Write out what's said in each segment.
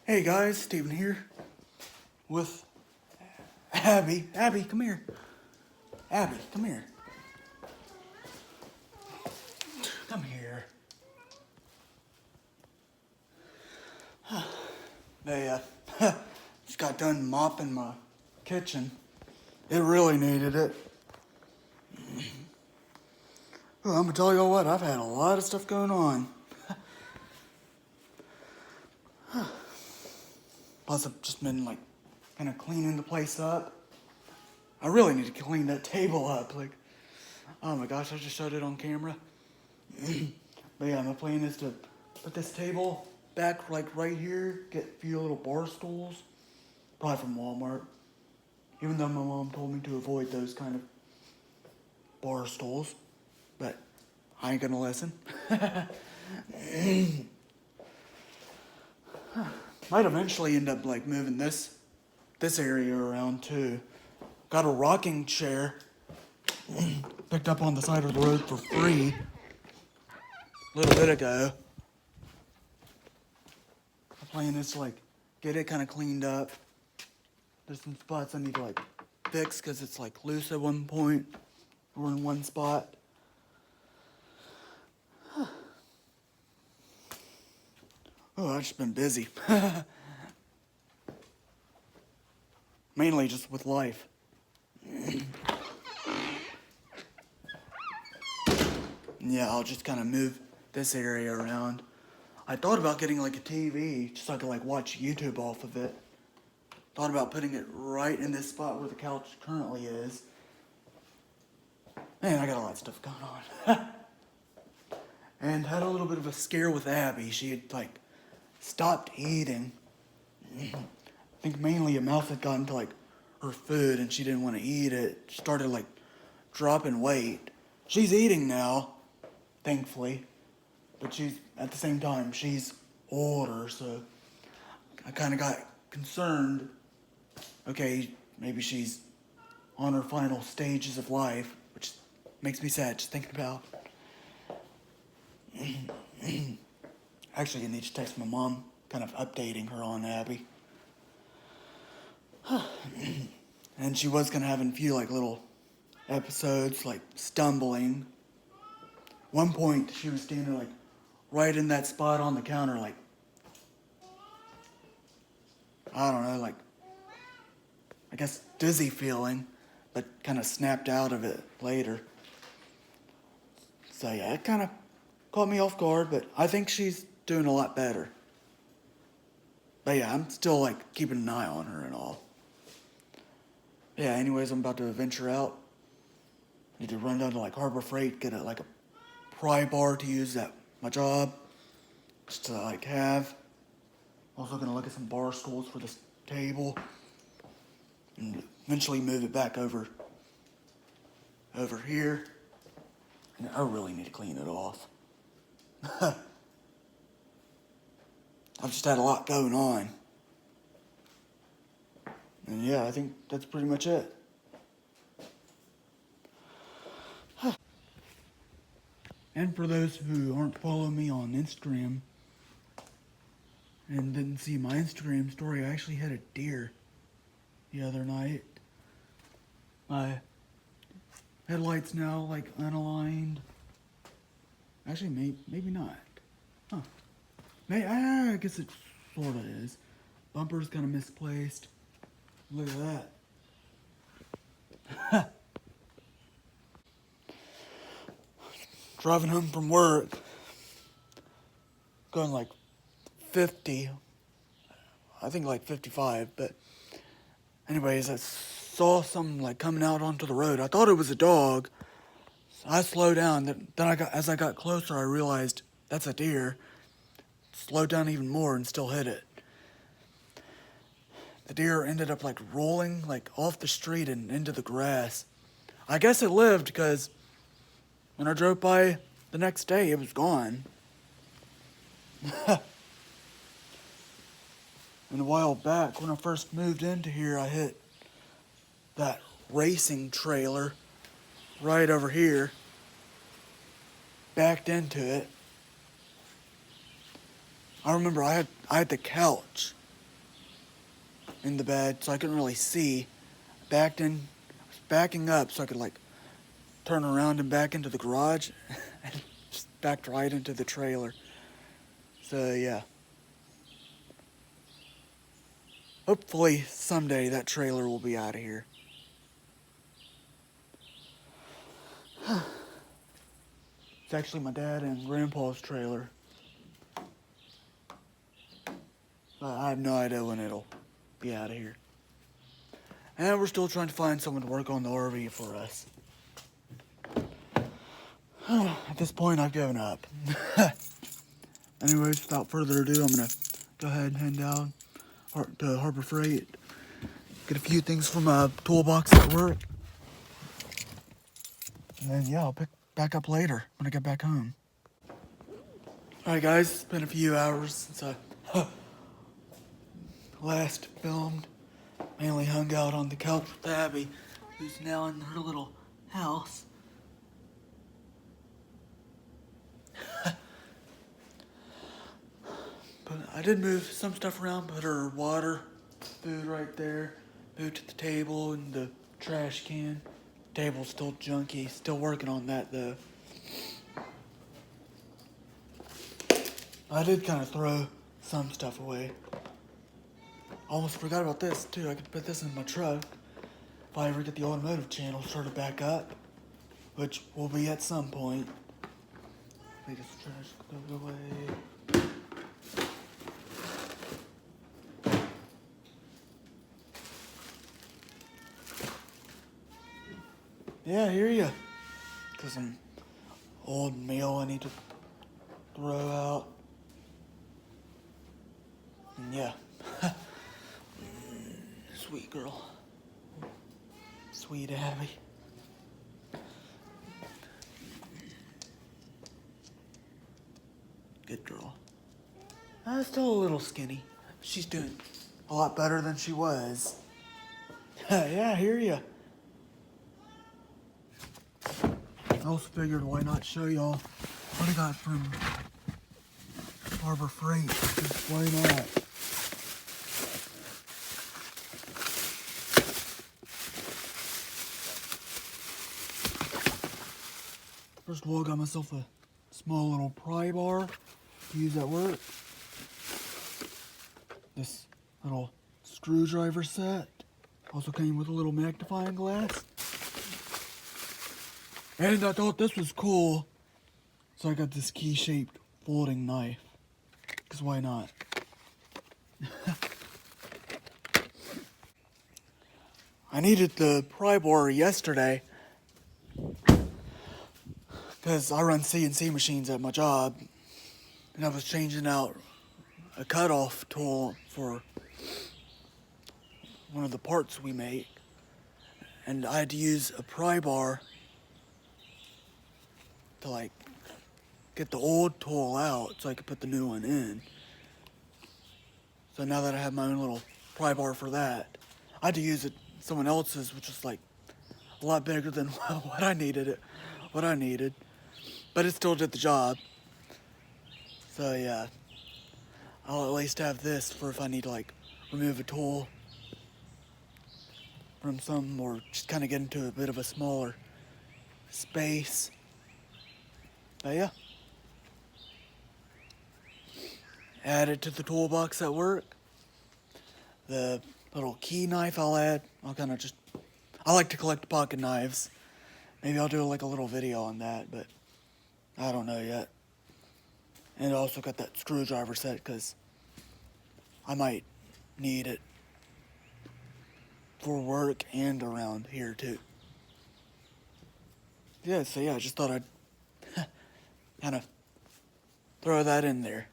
Hey guys, Steven here with Abbie. Abbie, come here. Abbie, come here. Come here. They just got done mopping my kitchen. It really needed it. Well, I'm gonna tell you what, I've had a lot of stuff going on. Plus, I've just been like kind of cleaning the place up. I really need to clean that table up. Like, oh my gosh, I just showed it on camera. But yeah, my plan is to put this table back like right here, get a few little bar stools, probably from Walmart. Even though my mom told me to avoid those kind of bar stools, but I ain't gonna listen. Might eventually end up like moving this area around too. Got a rocking chair picked up on the side of the road for free a little bit ago. The plan is to like get it kind of cleaned up. There's some spots I need to like fix because it's like loose at one point or in one spot. Oh, I've just been busy. Mainly just with life. Yeah, I'll just kind of move this area around. I thought about getting like a TV just so I could like watch YouTube off of it. Thought about putting it right in this spot where the couch currently is. Man, I got a lot of stuff going on. And had a little bit of a scare with Abbie. She had like stopped eating. I think mainly her mouth had gotten to like her food and she didn't want to eat it. She started like dropping weight. She's eating now, thankfully. But she's, at the same time, she's older, so I kind of got concerned. Okay, maybe she's on her final stages of life, which makes me sad just thinking about. Actually, I need to text my mom, kind of updating her on Abbie. And she was gonna have a few like little episodes, like stumbling. One point, she was standing like right in that spot on the counter, like, I don't know, like, I guess dizzy feeling, but kind of snapped out of it later. So yeah, it kind of caught me off guard, but I think she's doing a lot better. But yeah, I'm still like keeping an eye on her and all. Yeah, anyways, I'm about to venture out. Need to run down to like Harbor Freight, get a pry bar to use at my job, just to like have. Also gonna look at some bar stools for this table, and eventually move it back over here. And I really need to clean it off. I've just had a lot going on. And yeah, I think that's pretty much it. And for those who aren't following me on Instagram and didn't see my Instagram story, I actually had a deer the other night. My headlights now like unaligned. Actually, maybe not. Huh. I guess it sort of is. Bumper's kind of misplaced. Look at that. Driving home from work, going like 50, I think like 55, but anyways, I saw something like coming out onto the road. I thought it was a dog, so I slowed down. Then as I got closer, I realized that's a deer. Slowed down even more and still hit it. The deer ended up like rolling like off the street and into the grass. I guess it lived because when I drove by the next day, it was gone. And a while back, when I first moved into here, I hit that racing trailer right over here. Backed into it. I remember I had the couch in the bed, so I couldn't really see. Backing up so I could like turn around and back into the garage, and just backed right into the trailer. So yeah. Hopefully someday that trailer will be out of here. It's actually my dad and grandpa's trailer. I have no idea when it'll be out of here. And we're still trying to find someone to work on the RV for us. At this point, I've given up. Anyways, without further ado, I'm going to go ahead and head down to Harbor Freight, get a few things from a toolbox at work. And then, yeah, I'll pick back up later when I get back home. Alright guys, it's been a few hours since I last filmed. Mainly hung out on the couch with Abbie, who's now in her little house. But I did move some stuff around, put her water, food right there, moved to the table and the trash can. Table's still junky, still working on that though. I did kind of throw some stuff away. Almost forgot about this too. I could put this in my truck if I ever get the automotive channel started back up, which will be at some point. Let me just trash go away. Yeah, I hear ya. Got some old mail I need to throw out. And yeah. Sweet girl. Sweet Abbie. Good girl. Still a little skinny. She's doing a lot better than she was. Yeah, I hear ya. I also figured why not show y'all what I got from Harbor Freight. Just why not? First of all, I got myself a small little pry bar to use at work. This little screwdriver set also came with a little magnifying glass. And I thought this was cool, so I got this key-shaped folding knife. Because why not? I needed the pry bar yesterday because I run CNC machines at my job, and I was changing out a cutoff tool for one of the parts we make, and I had to use a pry bar to like get the old tool out so I could put the new one in. So now that I have my own little pry bar for that, I had to use someone else's, which was like a lot bigger than what I needed. But it still did the job. So yeah, I'll at least have this for if I need to like remove a tool from some, or just kind of get into a bit of a smaller space. But yeah, added to the toolbox at work. The little key knife I'll add. I like to collect pocket knives. Maybe I'll do like a little video on that, but I don't know yet. And I also got that screwdriver set because I might need it for work and around here too. Yeah, so yeah, I just thought I'd kind of throw that in there.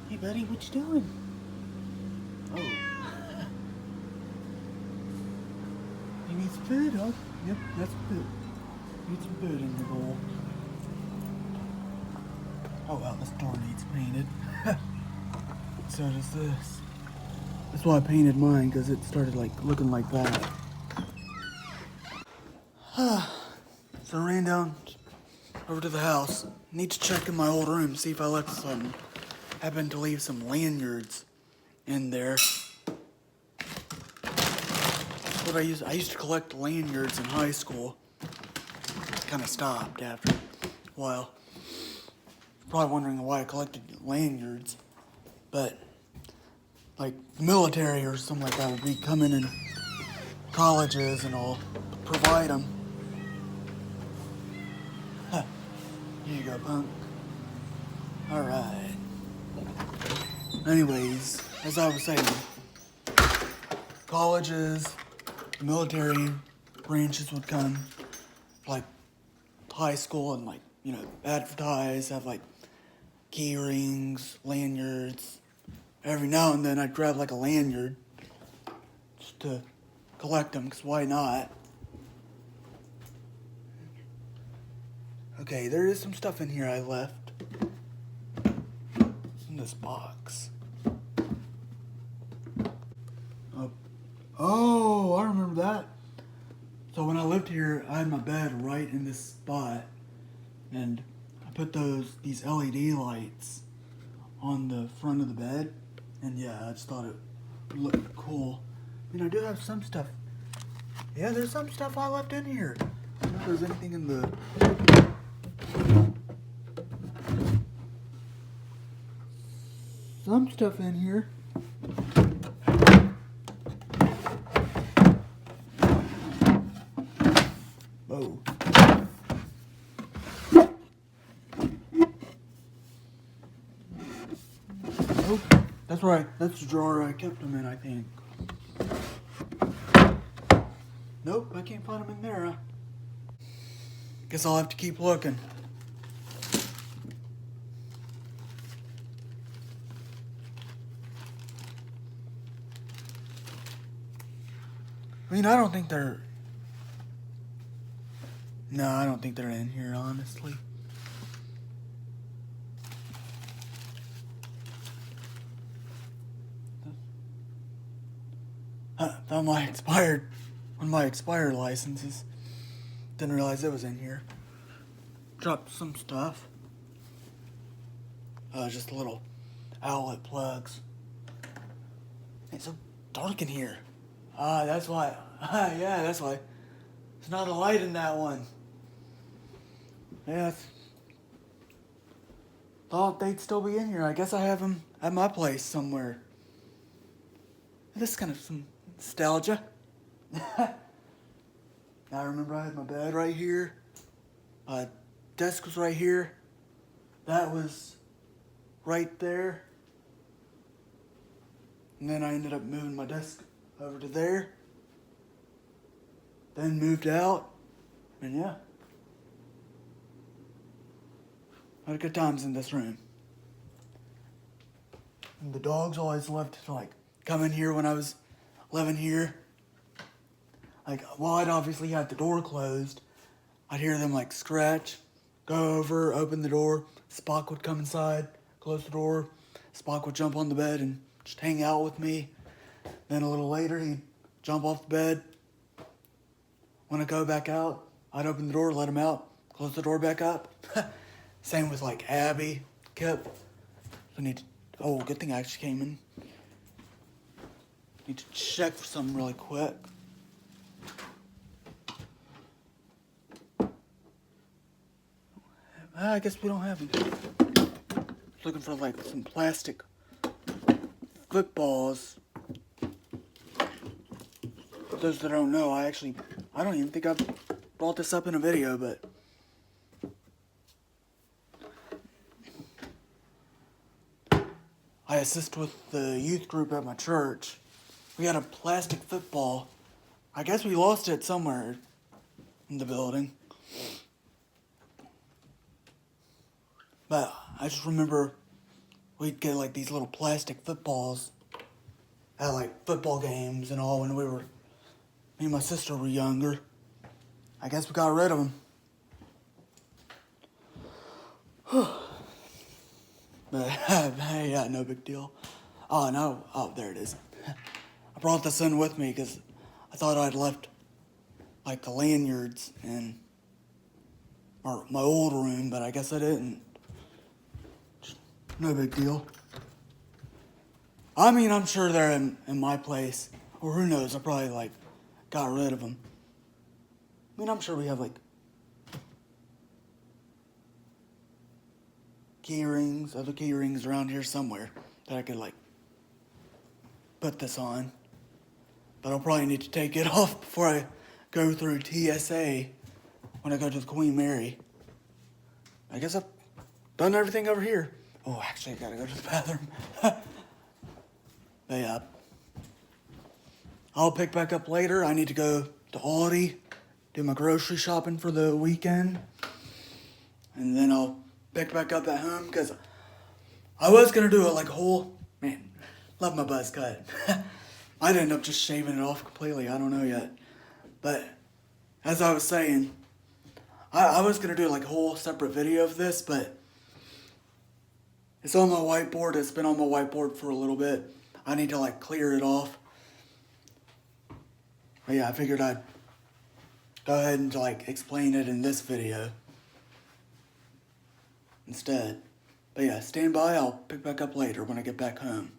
Hey buddy, what you doing? Oh. You need some food, huh? Yep, that's food. Need some food in the bowl. Oh well, this door needs painted. So does this. That's why I painted mine, because it started like looking like that. So I ran down over to the house. Need to check in my old room, see if I left some. Happened to leave some lanyards in there. what I used to collect lanyards in high school. Kind of stopped after a while. Probably wondering why I collected lanyards, but like the military or something like that would be coming in colleges and I'll provide them. Huh. Here you go, punk. Alright. Anyways, as I was saying, colleges, the military branches would come, like high school, and like, you know, advertise, have like key rings, lanyards. Every now and then I'd grab like a lanyard just to collect them, because why not? Okay, there is some stuff in here I left in this box. Oh, I remember that. So when I lived here, I had my bed right in this spot, and I put these LED lights on the front of the bed, and yeah, I just thought it looked cool. I mean, I do have some stuff. Yeah, there's some stuff I left in here. I don't know if there's anything in the... Some stuff in here. Whoa. Oh, that's right. That's the drawer I kept them in, I think. Nope, I can't find them in there. Guess I'll have to keep looking. I mean, I don't think they're... No, I don't think they're in here, honestly. Found my expired... One of my expired licenses. Didn't realize it was in here. Dropped some stuff. Just little outlet plugs. It's so dark in here. That's why. Yeah, that's why. There's not a light in that one. Yeah. Thought they'd still be in here. I guess I have them at my place somewhere. This is kind of some nostalgia. I remember I had my bed right here. Desk was right here. That was right there. And then I ended up moving my desk over to there. Then moved out. And yeah. Had good times in this room. And the dogs always loved to like come in here when I was living here. Like, well, I'd obviously have the door closed. I'd hear them like scratch, go over, open the door. Spock would come inside, close the door. Spock would jump on the bed and just hang out with me. Then a little later, he'd jump off the bed. When I go back out, I'd open the door, let him out, close the door back up. Same with like Abbie, Kip. Oh, good thing I actually came in. Need to check for something really quick. I guess we don't have them. Looking for like some plastic footballs. For those that don't know, I don't even think I've brought this up in a video, but I assist with the youth group at my church. We had a plastic football. I guess we lost it somewhere in the building. But I just remember we'd get like these little plastic footballs at like football games and all when me and my sister were younger. I guess we got rid of them. But yeah, no big deal. Oh no, there it is. I brought this in with me because I thought I'd left like the lanyards in my old room, but I guess I didn't. No big deal. I mean, I'm sure they're in my place. Or who knows, I probably like got rid of them. I mean, I'm sure we have like other key rings around here somewhere that I could like put this on. But I'll probably need to take it off before I go through TSA when I go to the Queen Mary. I guess I've done everything over here. Oh, actually, I gotta go to the bathroom. But yeah, I'll pick back up later. I need to go to Aldi, do my grocery shopping for the weekend. And then I'll pick back up at home because I was gonna do it like a whole, man, love my buzz cut. I'd end up just shaving it off completely. I don't know yet. But as I was saying, I was gonna do like a whole separate video of this, but it's on my whiteboard. It's been on my whiteboard for a little bit. I need to like clear it off. But yeah, I figured I'd go ahead and like explain it in this video instead. But yeah, stand by. I'll pick back up later when I get back home.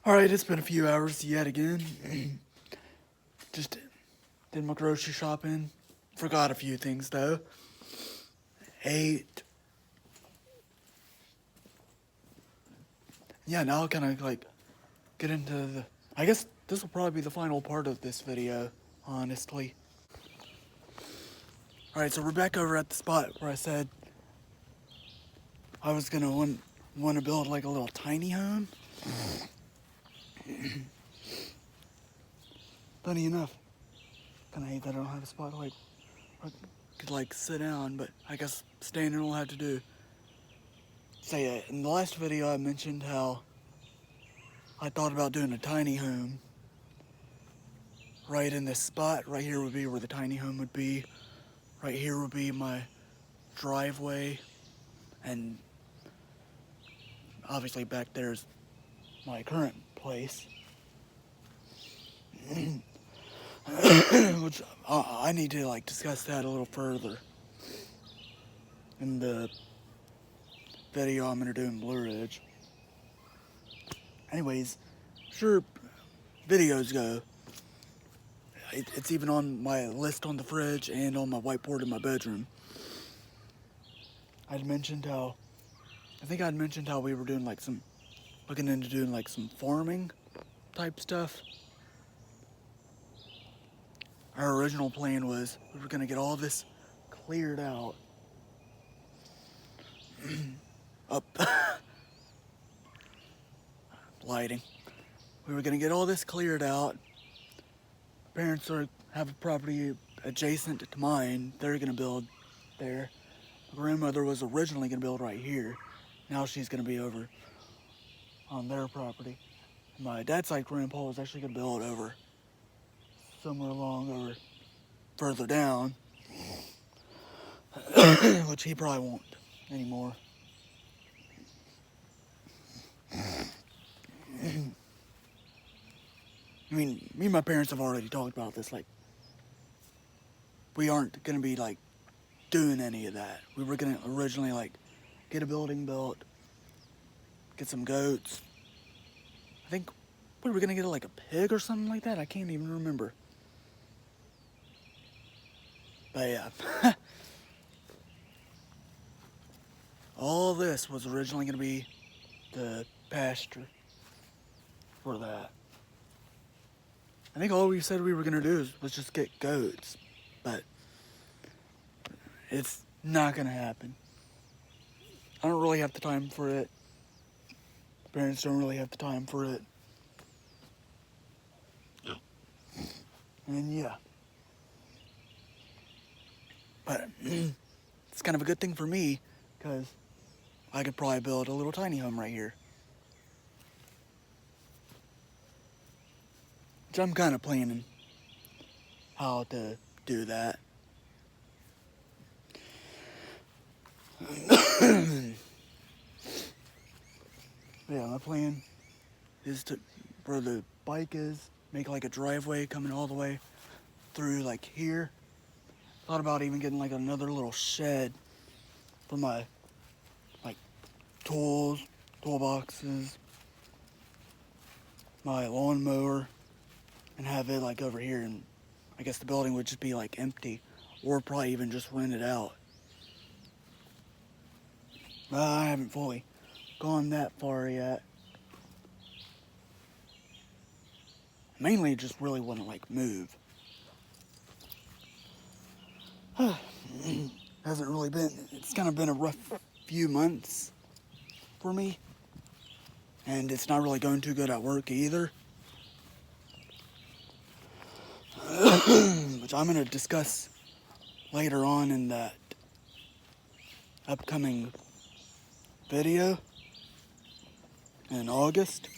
Alright, it's been a few hours yet again. Just did my grocery shopping. Forgot a few things though. Ate. Yeah, now I'll kind of like get into the... I guess this will probably be the final part of this video, honestly. Alright, so we're back over at the spot where I said I was gonna want to build like a little tiny home. Funny enough, kind of hate that I don't have a spot like where I could like sit down, but I guess standing will have to do. So yeah, in the last video I mentioned how I thought about doing a tiny home right in this spot. Right here would be where the tiny home would be. Right here would be my driveway, and obviously back there's my current place. Which I need to like discuss that a little further in the video I'm gonna do in Blue Ridge. Anyways, sure, videos go. It's even on my list on the fridge and on my whiteboard in my bedroom. I think I'd mentioned how we were doing like looking into doing like some farming type stuff. Our original plan was we were gonna get all this cleared out. Up. Lighting. We were gonna get all this cleared out. Parents have a property adjacent to mine. They're gonna build there. My grandmother was originally gonna build right here. Now she's gonna be over on their property. My dad's side grandpa was actually gonna build over somewhere along over further down, which he probably won't anymore. I mean, me and my parents have already talked about this, like, we aren't gonna be, like, doing any of that. We were gonna originally, like, get a building built, get some goats. I think we were gonna get, like, a pig or something like that. I can't even remember. But, yeah. All this was originally gonna be the pasture for that. I think all we said we were gonna do was just get goats, but it's not gonna happen. I don't really have the time for it. Parents don't really have the time for it. And yeah. But it's kind of a good thing for me, because I could probably build a little tiny home right here. Which I'm kind of planning how to do that. Yeah, my plan is to, where the bike is, make like a driveway coming all the way through like here. Thought about even getting like another little shed for my like tools, toolboxes, my lawnmower, and have it like over here, and I guess the building would just be like empty, or probably even just rent it out. But I haven't fully gone that far yet. Mainly just really want to like move. Hasn't really been, it's kind of been a rough few months for me. And it's not really going too good at work either. Which I'm going to discuss later on in that upcoming video in August.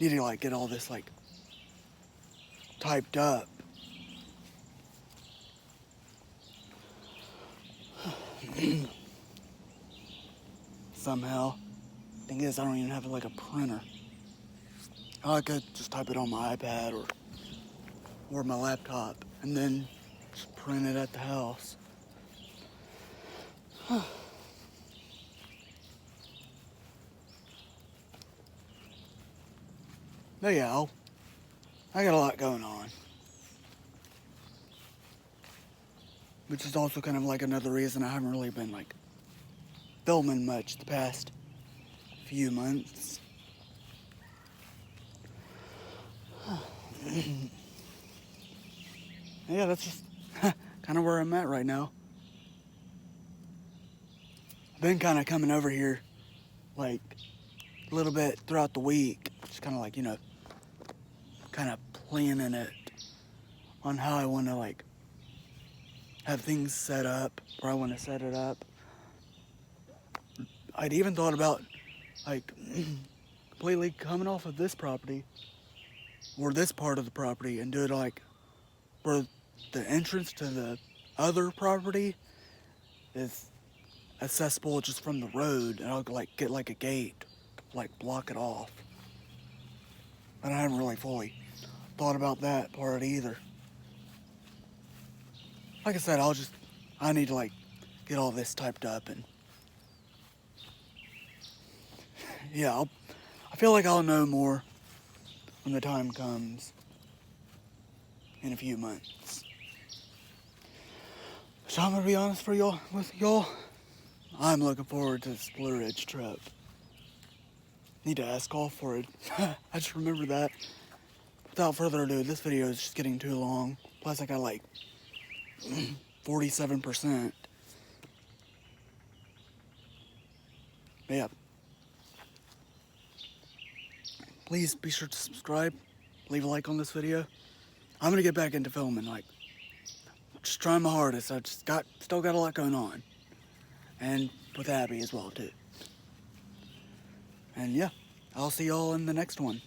Need to like get all this like typed up. Somehow. Thing is, I don't even have like a printer. I could just type it on my iPad or my laptop and then just print it at the house. But yeah, I got a lot going on. Which is also kind of like another reason I haven't really been like filming much the past few months. Yeah, that's just kind of where I'm at right now. I've been kind of coming over here like a little bit throughout the week. Just kind of like, you know, kind of planning it on how I want to like have things set up, where I want to set it up. I'd even thought about like completely coming off of this property or this part of the property and do it like where the entrance to the other property is accessible just from the road, and I'll like get like a gate to like block it off. But I haven't really fully thought about that part either. Like I said, I need to like get all this typed up, and yeah, I feel like I'll know more when the time comes in a few months. So I'm gonna be honest with y'all. I'm looking forward to this Blue Ridge trip. Need to ask off for it. I just remember that. Without further ado, this video is just getting too long. Plus I got like 47%. But yeah. Please be sure to subscribe, leave a like on this video. I'm gonna get back into filming, like, just trying my hardest. I just still got a lot going on. And with Abbie as well, too. And yeah, I'll see y'all in the next one.